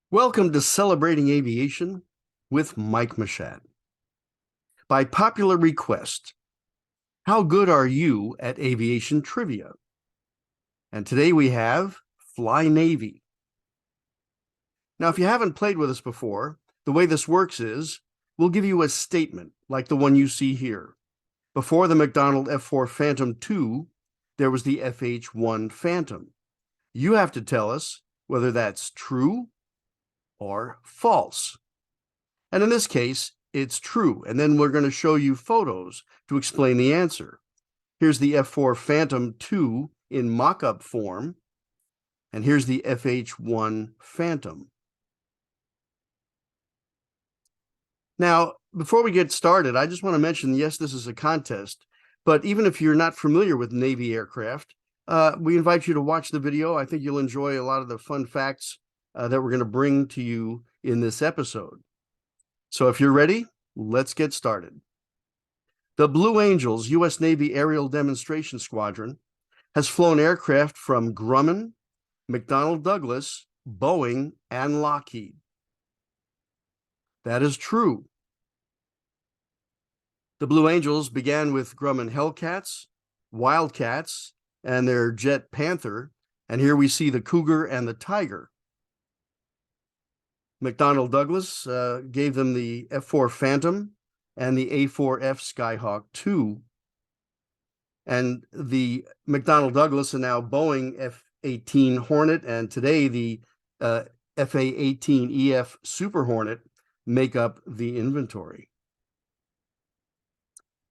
Welcome to Celebrating Aviation with Mike Machat. By popular request, how good are you at aviation trivia? And today we have Fly Navy. Now, if you haven't played with us before, the way this works is we'll give you a statement like the one you see here. Before the McDonnell F4 Phantom II, there was the FH-1 Phantom. You have to tell us whether that's true or false. And in this case, it's true. And then we're going to show you photos to explain the answer. Here's the F4 Phantom II in mock-up form, and here's the FH-1 Phantom. Now, before we get started, I just want to mention, yes, this is a contest, but even if you're not familiar with Navy aircraft, we invite you to watch the video. I think you'll enjoy a lot of the fun facts that we're going to bring to you in this episode. So if you're ready, let's get started. The Blue Angels U.S. Navy Aerial Demonstration Squadron has flown aircraft from Grumman, McDonnell Douglas, Boeing, and Lockheed. That is true. The Blue Angels began with Grumman Hellcats, Wildcats, and their Jet Panther, and here we see the Cougar and the Tiger. McDonnell Douglas gave them the F4 Phantom and the A4F Skyhawk II. And the McDonnell Douglas and now Boeing F-18 Hornet, and today the FA-18EF Super Hornet make up the inventory.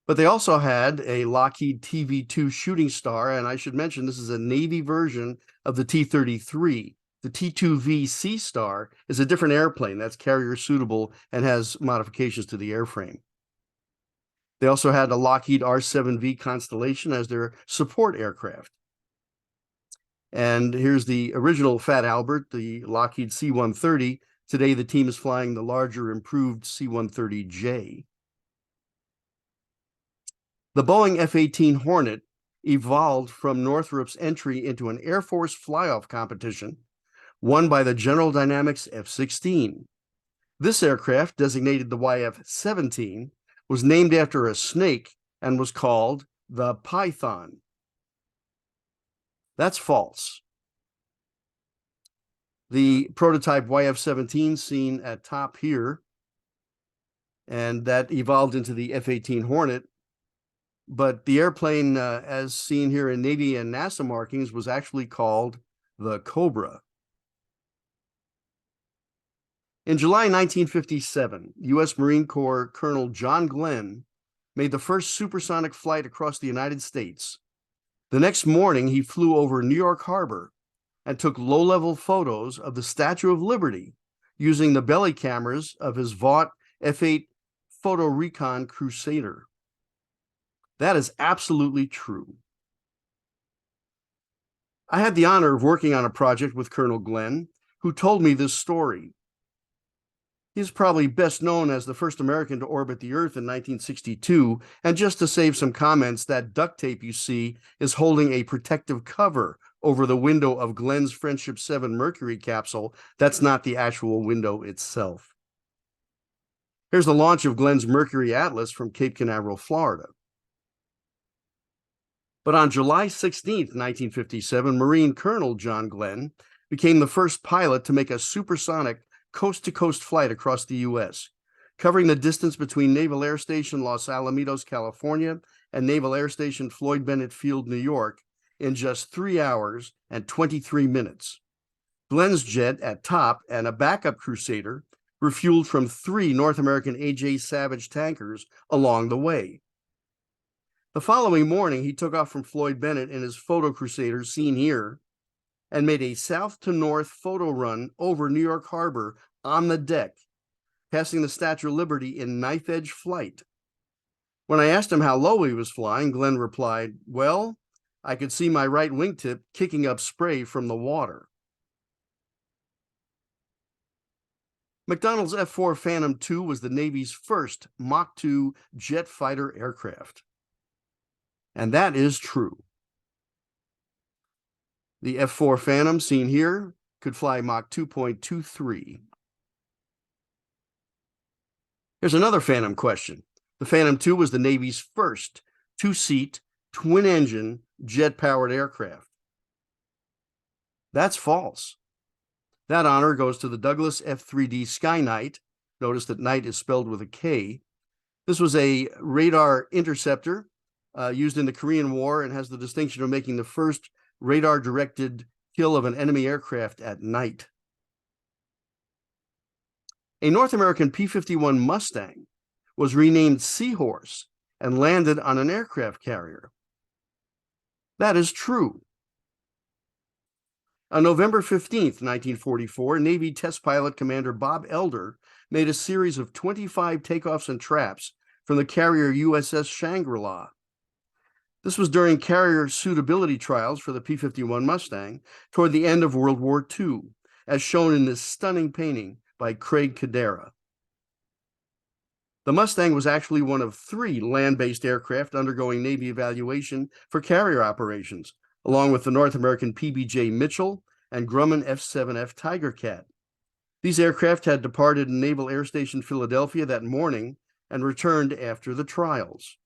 But they also had a Lockheed TV-2 Shooting Star, and I should mention this is a Navy version of the T-33. The T-2V Sea Star is a different airplane that's carrier suitable and has modifications to the airframe. They also had a Lockheed R-7V Constellation as their support aircraft. And here's the original Fat Albert, the Lockheed C-130. Today, the team is flying the larger, improved C-130J. The Boeing F-18 Hornet evolved from Northrop's entry into an Air Force fly-off competition won by the General Dynamics F-16. This aircraft, designated the YF-17, was named after a snake and was called the Python. That's false. The prototype YF-17 seen at top here, and that evolved into the F-18 Hornet, but the airplane, as seen here in Navy and NASA markings, was actually called the Cobra. In July 1957, U.S. Marine Corps Colonel John Glenn made the first supersonic flight across the United States. The next morning, he flew over New York Harbor and took low-level photos of the Statue of Liberty using the belly cameras of his Vought F8 Photo Recon Crusader. That is absolutely true. I had the honor of working on a project with Colonel Glenn, who told me this story. He's probably best known as the first American to orbit the Earth in 1962, and just to save some comments, that duct tape you see is holding a protective cover over the window of Glenn's Friendship 7 Mercury capsule. That's not the actual window itself. Here's the launch of Glenn's Mercury Atlas from Cape Canaveral, Florida. But on July 16, 1957, Marine Colonel John Glenn became the first pilot to make a supersonic coast-to-coast flight across the U.S., covering the distance between Naval Air Station Los Alamitos, California, and Naval Air Station Floyd Bennett Field, New York, in just 3 hours and 23 minutes. Glenn's jet at top and a backup Crusader refueled from 3 North American A.J. Savage tankers along the way. The following morning, he took off from Floyd Bennett in his Photo Crusader, seen here, and made a south to north photo run over New York Harbor on the deck, passing the Statue of Liberty in knife-edge flight. When I asked him how low he was flying, Glenn replied, "Well, I could see my right wingtip kicking up spray from the water." McDonnell's F-4 Phantom II was the Navy's first Mach 2 jet fighter aircraft. And that is true. The F-4 Phantom, seen here, could fly Mach 2.23. Here's another Phantom question. The Phantom II was the Navy's first two-seat, twin-engine, jet-powered aircraft. That's false. That honor goes to the Douglas F4D Skyray. Notice that Knight is spelled with a K. This was a radar interceptor used in the Korean War and has the distinction of making the first radar-directed kill of an enemy aircraft at night. A North American P-51 Mustang was renamed Seahorse and landed on an aircraft carrier. That is true. On November 15th, 1944, Navy test pilot Commander Bob Elder made a series of 25 takeoffs and traps from the carrier USS Shangri-La. This was during carrier suitability trials for the P-51 Mustang toward the end of World War II, as shown in this stunning painting by Craig Cadera. The Mustang was actually one of 3 land-based aircraft undergoing Navy evaluation for carrier operations, along with the North American PBJ Mitchell and Grumman F-7F Tiger Cat. These aircraft had departed Naval Air Station Philadelphia that morning and returned after the trials.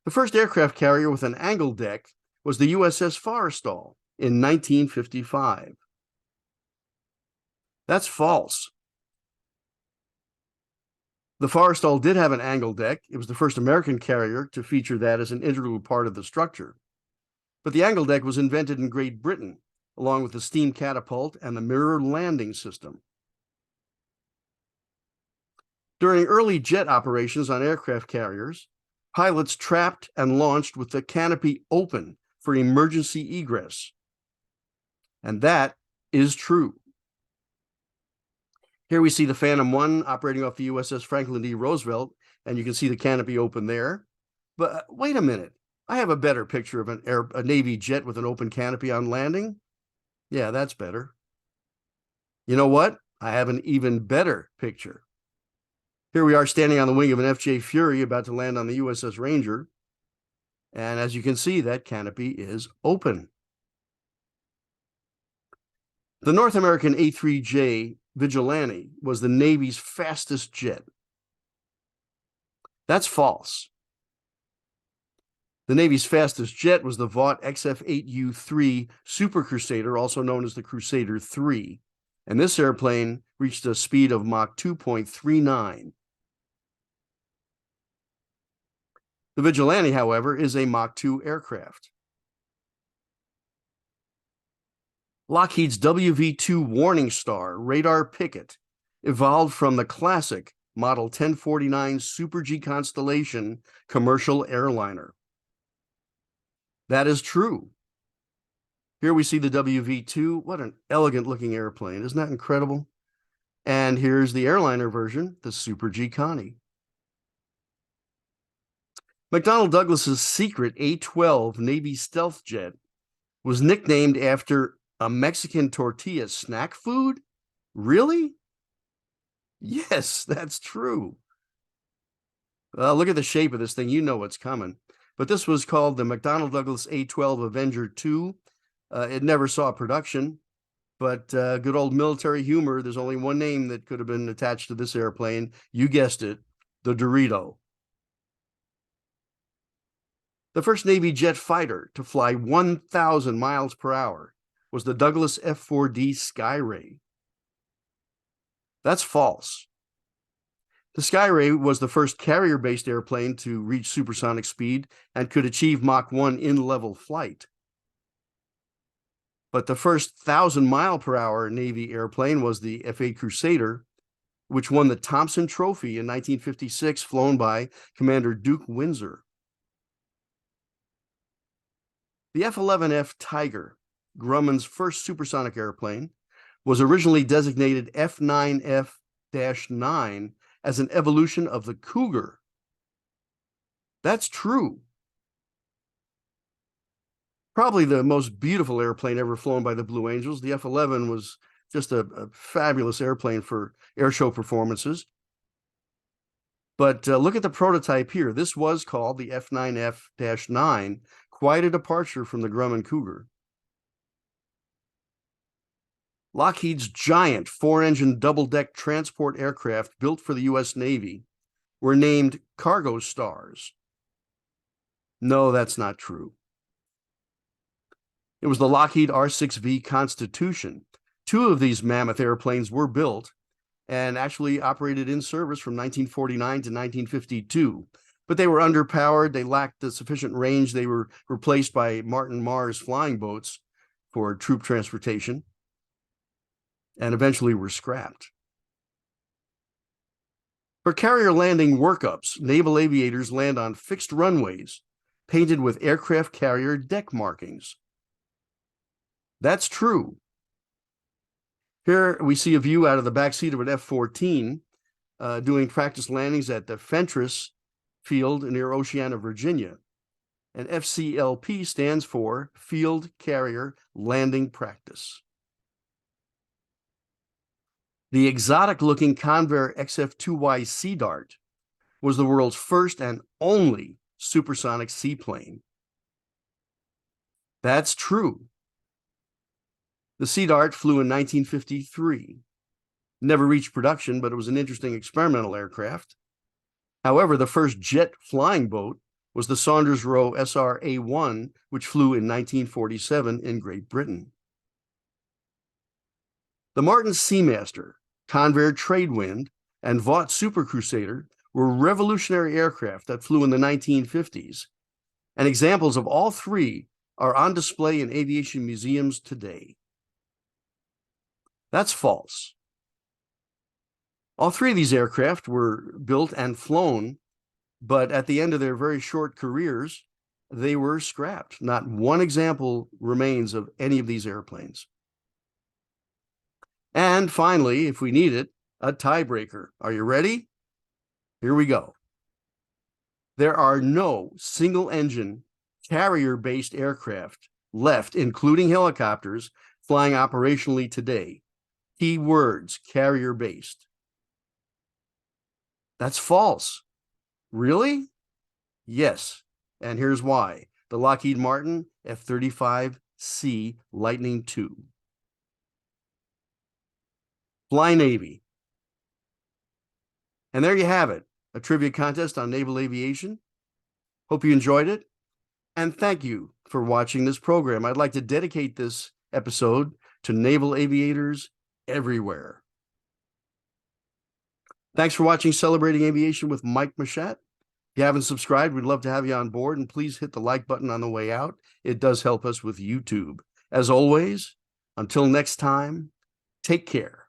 The first aircraft carrier with an angle deck was the USS Forrestal in 1955. That's false. The Forrestal did have an angle deck. It was the first American carrier to feature that as an integral part of the structure. But the angle deck was invented in Great Britain, along with the steam catapult and the mirror landing system. During early jet operations on aircraft carriers, pilots trapped and launched with the canopy open for emergency egress. And that is true. Here we see the Phantom I operating off the USS Franklin D. Roosevelt, and you can see the canopy open there. But wait a minute. I have a better picture of a Navy jet with an open canopy on landing. Yeah, that's better. You know what? I have an even better picture. Here we are standing on the wing of an FJ Fury about to land on the USS Ranger. And as you can see, that canopy is open. The North American A3J Vigilante was the Navy's fastest jet. That's false. The Navy's fastest jet was the Vought XF-8U-3 Super Crusader, also known as the Crusader 3. And this airplane reached a speed of Mach 2.39. The Vigilante, however, is a Mach 2 aircraft. Lockheed's WV-2 Warning Star radar picket evolved from the classic Model 1049 Super-G Constellation commercial airliner. That is true. Here we see the WV-2. What an elegant-looking airplane. Isn't that incredible? And here's the airliner version, the Super-G Connie. McDonnell Douglas's secret A-12 Navy stealth jet was nicknamed after a Mexican tortilla snack food? Really? Yes, that's true. Look at the shape of this thing. You know what's coming. But this was called the McDonnell Douglas A-12 Avenger II. It never saw production, but good old military humor. There's only one name that could have been attached to this airplane. You guessed it, the Dorito. The first Navy jet fighter to fly 1,000 miles per hour was the Douglas F4D Skyray. That's false. The Skyray was the first carrier-based airplane to reach supersonic speed and could achieve Mach 1 in-level flight. But the first 1,000-mile-per-hour Navy airplane was the F-8 Crusader, which won the Thompson Trophy in 1956, flown by Commander Duke Windsor. The F-11F Tiger, Grumman's first supersonic airplane, was originally designated F9F-9 as an evolution of the Cougar. That's true. Probably the most beautiful airplane ever flown by the Blue Angels. The F-11 was just a fabulous airplane for air show performances. But look at the prototype here. This was called the F9F-9, quite a departure from the Grumman Cougar. Lockheed's giant 4-engine double-deck transport aircraft built for the U.S. Navy were named cargo stars. No, that's not true. It was the Lockheed R-6V Constitution. 2 of these mammoth airplanes were built and actually operated in service from 1949 to 1952. But they were underpowered. They lacked the sufficient range. They were replaced by Martin Mars flying boats for troop transportation and eventually were scrapped. For carrier landing workups, naval aviators land on fixed runways painted with aircraft carrier deck markings. That's true. Here we see a view out of the backseat of an F-14 doing practice landings at the Fentress Field near Oceana, Virginia. And FCLP stands for Field Carrier Landing Practice. The exotic-looking Convair XF-2Y Sea Dart was the world's first and only supersonic seaplane. That's true. The Sea Dart flew in 1953. Never reached production, but it was an interesting experimental aircraft. However, the first jet flying boat was the Saunders Roe SR-A1, which flew in 1947 in Great Britain. The Martin Seamaster, Convair Tradewind, and Vought Super Crusader were revolutionary aircraft that flew in the 1950s, and examples of all 3 are on display in aviation museums today. That's false. All 3 of these aircraft were built and flown, but at the end of their very short careers, they were scrapped. Not one example remains of any of these airplanes. And finally, if we need it, a tiebreaker. Are you ready? Here we go. There are no single-engine carrier-based aircraft left, including helicopters, flying operationally today. Key words, carrier-based. That's false. Really? Yes, and here's why. The Lockheed Martin F-35C Lightning II. Fly Navy. And there you have it, a trivia contest on naval aviation. Hope you enjoyed it, and thank you for watching this program. I'd like to dedicate this episode to naval aviators everywhere. Thanks for watching Celebrating Aviation with Mike Machat. If you haven't subscribed, we'd love to have you on board, and please hit the like button on the way out. It does help us with YouTube. As always, until next time, take care.